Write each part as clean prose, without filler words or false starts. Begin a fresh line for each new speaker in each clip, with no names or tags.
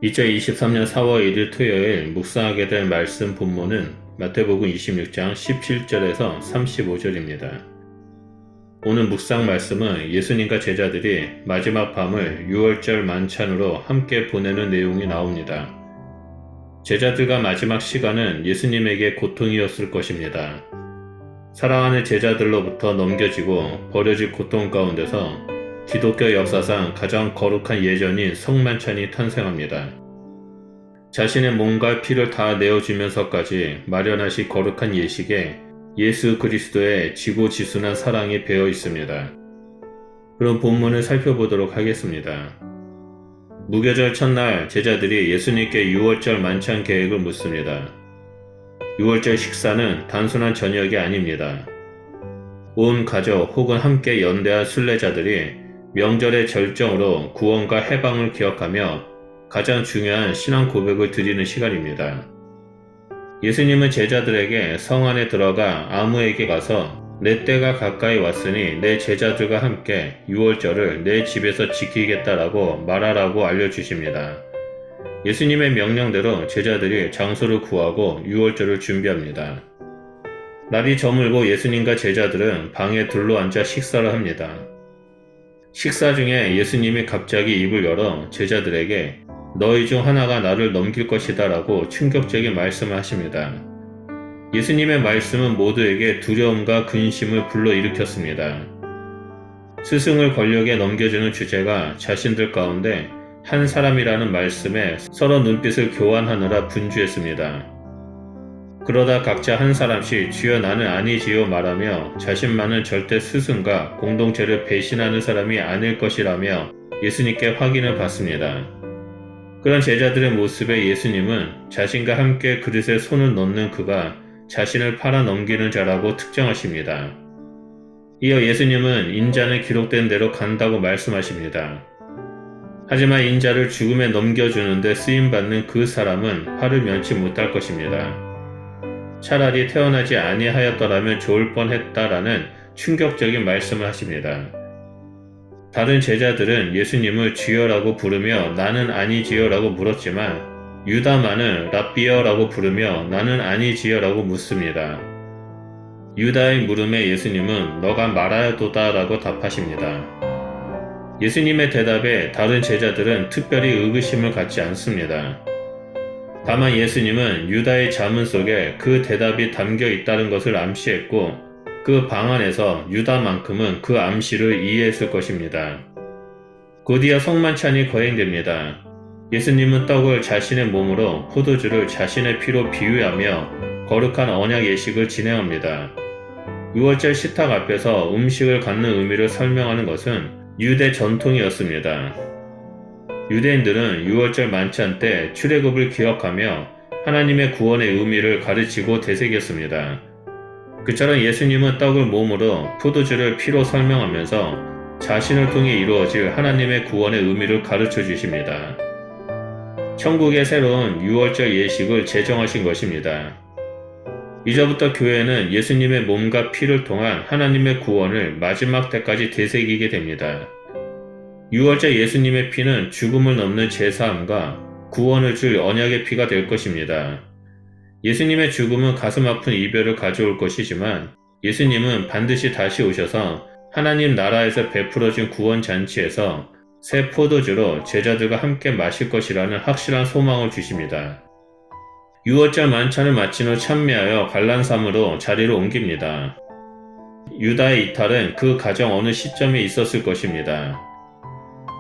2023년 4월 1일 토요일 묵상하게 될 말씀 본문은 마태복음 26장 17절에서 35절입니다. 오늘 묵상 말씀은 예수님과 제자들이 마지막 밤을 유월절 만찬으로 함께 보내는 내용이 나옵니다. 제자들과 마지막 시간은 예수님에게 고통이었을 것입니다. 사랑하는 제자들로부터 넘겨지고 버려질 고통 가운데서 기독교 역사상 가장 거룩한 예전인 성만찬이 탄생합니다. 자신의 몸과 피를 다 내어주면서까지 마련하신 거룩한 예식에 예수 그리스도의 지고지순한 사랑이 배어 있습니다. 그럼 본문을 살펴보도록 하겠습니다. 무교절 첫날 제자들이 예수님께 유월절 만찬 계획을 묻습니다. 유월절 식사는 단순한 저녁이 아닙니다. 온 가족 혹은 함께 연대한 순례자들이 명절의 절정으로 구원과 해방을 기억하며 가장 중요한 신앙 고백을 드리는 시간입니다. 예수님은 제자들에게 성 안에 들어가 아무에게 가서 내 때가 가까이 왔으니 내 제자들과 함께 유월절을 내 집에서 지키겠다라고 말하라고 알려주십니다. 예수님의 명령대로 제자들이 장소를 구하고 유월절을 준비합니다. 날이 저물고 예수님과 제자들은 방에 둘러앉아 식사를 합니다. 식사 중에 예수님이 갑자기 입을 열어 제자들에게 너희 중 하나가 나를 넘길 것이다 라고 충격적인 말씀을 하십니다. 예수님의 말씀은 모두에게 두려움과 근심을 불러일으켰습니다. 스승을 권력에 넘겨주는 주제가 자신들 가운데 한 사람이라는 말씀에 서로 눈빛을 교환하느라 분주했습니다. 그러다 각자 한 사람씩 주여 나는 아니지요 말하며 자신만은 절대 스승과 공동체를 배신하는 사람이 아닐 것이라며 예수님께 확인을 받습니다. 그런 제자들의 모습에 예수님은 자신과 함께 그릇에 손을 넣는 그가 자신을 팔아 넘기는 자라고 특정하십니다. 이어 예수님은 인자는 기록된 대로 간다고 말씀하십니다. 하지만 인자를 죽음에 넘겨주는데 쓰임받는 그 사람은 화를 면치 못할 것입니다. 차라리 태어나지 아니하였더라면 좋을 뻔했다라는 충격적인 말씀을 하십니다. 다른 제자들은 예수님을 주여라고 부르며 나는 아니지요 라고 물었지만 유다만은 랍비여라고 부르며 나는 아니지요 라고 묻습니다. 유다의 물음에 예수님은 너가 말하여도다 라고 답하십니다. 예수님의 대답에 다른 제자들은 특별히 의구심을 갖지 않습니다. 다만 예수님은 유다의 자문 속에 그 대답이 담겨 있다는 것을 암시했고 그 방 안에서 유다만큼은 그 암시를 이해했을 것입니다. 곧이어 성만찬이 거행됩니다. 예수님은 떡을 자신의 몸으로 포도주를 자신의 피로 비유하며 거룩한 언약 예식을 진행합니다. 유월절 식탁 앞에서 음식을 갖는 의미를 설명하는 것은 유대 전통이었습니다. 유대인들은 유월절 만찬 때 출애굽을 기억하며 하나님의 구원의 의미를 가르치고 되새겼습니다. 그처럼 예수님은 떡을 몸으로 포도주를 피로 설명하면서 자신을 통해 이루어질 하나님의 구원의 의미를 가르쳐 주십니다. 천국의 새로운 유월절 예식을 제정하신 것입니다. 이제부터 교회는 예수님의 몸과 피를 통한 하나님의 구원을 마지막 때까지 되새기게 됩니다. 유월절 예수님의 피는 죽음을 넘는 제사함과 구원을 줄 언약의 피가 될 것입니다. 예수님의 죽음은 가슴 아픈 이별을 가져올 것이지만 예수님은 반드시 다시 오셔서 하나님 나라에서 베풀어진 구원 잔치에서 새 포도주로 제자들과 함께 마실 것이라는 확실한 소망을 주십니다. 유월절 만찬을 마친 후 찬미하여 갈란삼으로 자리를 옮깁니다. 유다의 이탈은 그 가정 어느 시점에 있었을 것입니다.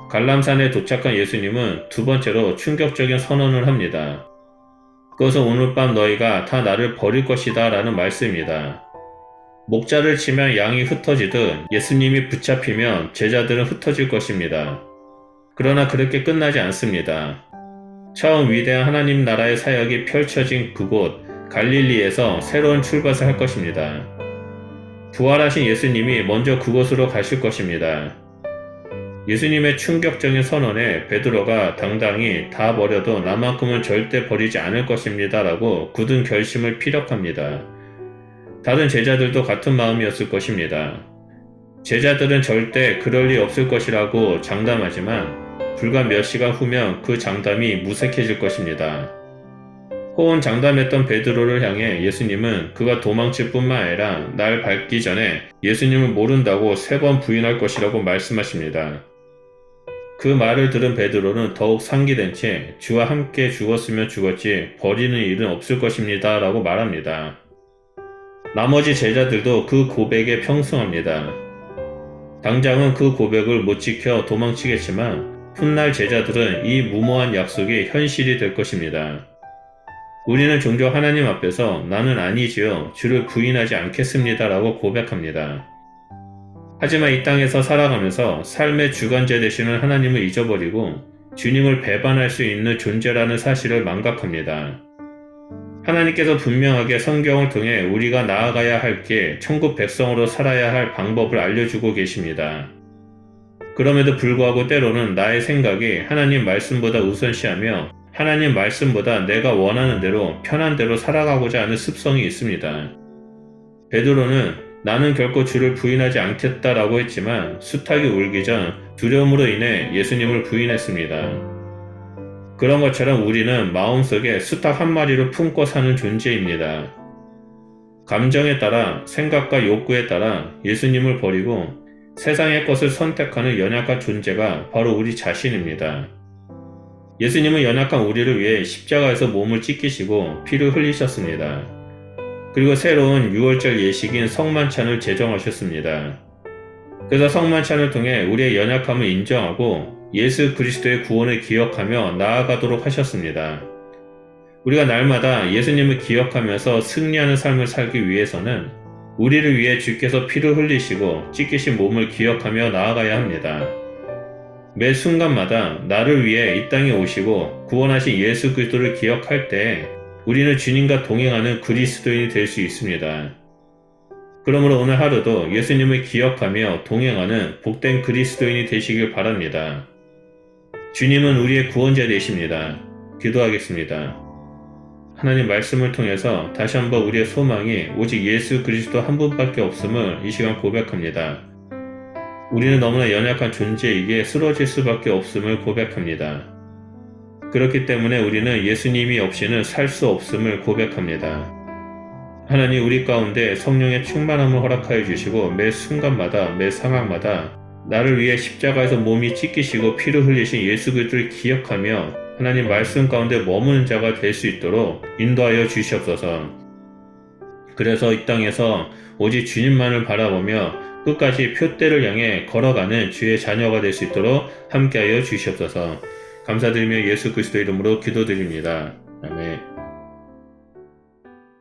갈람산에 도착한 예수님은 두 번째로 충격적인 선언을 합니다. 그것은 오늘 밤 너희가 다 나를 버릴 것이다 라는 말씀입니다. 목자를 치면 양이 흩어지듯 예수님이 붙잡히면 제자들은 흩어질 것입니다. 그러나 그렇게 끝나지 않습니다. 처음 위대한 하나님 나라의 사역이 펼쳐진 그곳 갈릴리에서 새로운 출발을 할 것입니다. 부활하신 예수님이 먼저 그곳으로 가실 것입니다. 예수님의 충격적인 선언에 베드로가 당당히 다 버려도 나만큼은 절대 버리지 않을 것입니다 라고 굳은 결심을 피력합니다. 다른 제자들도 같은 마음이었을 것입니다. 제자들은 절대 그럴 리 없을 것이라고 장담하지만 불과 몇 시간 후면 그 장담이 무색해질 것입니다. 호언 장담했던 베드로를 향해 예수님은 그가 도망칠 뿐만 아니라 날 밟기 전에 예수님을 모른다고 3번 부인할 것이라고 말씀하십니다. 그 말을 들은 베드로는 더욱 상기된 채 주와 함께 죽었으면 죽었지 버리는 일은 없을 것입니다 라고 말합니다. 나머지 제자들도 그 고백에 평승합니다. 당장은 그 고백을 못 지켜 도망치겠지만 훗날 제자들은 이 무모한 약속이 현실이 될 것입니다. 우리는 종종 하나님 앞에서 나는 아니지요, 주를 부인하지 않겠습니다 라고 고백합니다. 하지만 이 땅에서 살아가면서 삶의 주관자 되시는 하나님을 잊어버리고 주님을 배반할 수 있는 존재라는 사실을 망각합니다. 하나님께서 분명하게 성경을 통해 우리가 나아가야 할 길, 천국 백성으로 살아야 할 방법을 알려주고 계십니다. 그럼에도 불구하고 때로는 나의 생각이 하나님 말씀보다 우선시하며 하나님 말씀보다 내가 원하는 대로 편한 대로 살아가고자 하는 습성이 있습니다. 베드로는 나는 결코 주를 부인하지 않겠다라고 했지만 수탉이 울기 전 두려움으로 인해 예수님을 부인했습니다. 그런 것처럼 우리는 마음속에 수탉 한 마리를 품고 사는 존재입니다. 감정에 따라, 생각과 욕구에 따라 예수님을 버리고 세상의 것을 선택하는 연약한 존재가 바로 우리 자신입니다. 예수님은 연약한 우리를 위해 십자가에서 몸을 찢기시고 피를 흘리셨습니다. 그리고 새로운 6월절 예식인 성만찬을 제정하셨습니다. 그래서 성만찬을 통해 우리의 연약함을 인정하고 예수 그리스도의 구원을 기억하며 나아가도록 하셨습니다. 우리가 날마다 예수님을 기억하면서 승리하는 삶을 살기 위해서는 우리를 위해 주께서 피를 흘리시고 찢기신 몸을 기억하며 나아가야 합니다. 매 순간마다 나를 위해 이 땅에 오시고 구원하신 예수 그리스도를 기억할 때 우리는 주님과 동행하는 그리스도인이 될 수 있습니다. 그러므로 오늘 하루도 예수님을 기억하며 동행하는 복된 그리스도인이 되시길 바랍니다. 주님은 우리의 구원자 되십니다. 기도하겠습니다. 하나님 말씀을 통해서 다시 한번 우리의 소망이 오직 예수 그리스도 한 분밖에 없음을 이 시간 고백합니다. 우리는 너무나 연약한 존재이기에 쓰러질 수밖에 없음을 고백합니다. 그렇기 때문에 우리는 예수님이 없이는 살 수 없음을 고백합니다. 하나님, 우리 가운데 성령의 충만함을 허락하여 주시고 매 순간마다 매 상황마다 나를 위해 십자가에서 몸이 찢기시고 피를 흘리신 예수 그리스도를 기억하며 하나님 말씀 가운데 머무는 자가 될 수 있도록 인도하여 주시옵소서. 그래서 이 땅에서 오직 주님만을 바라보며 끝까지 표대를 향해 걸어가는 주의 자녀가 될 수 있도록 함께하여 주시옵소서. 감사드리며 예수 그리스도 이름으로 기도드립니다. 아멘.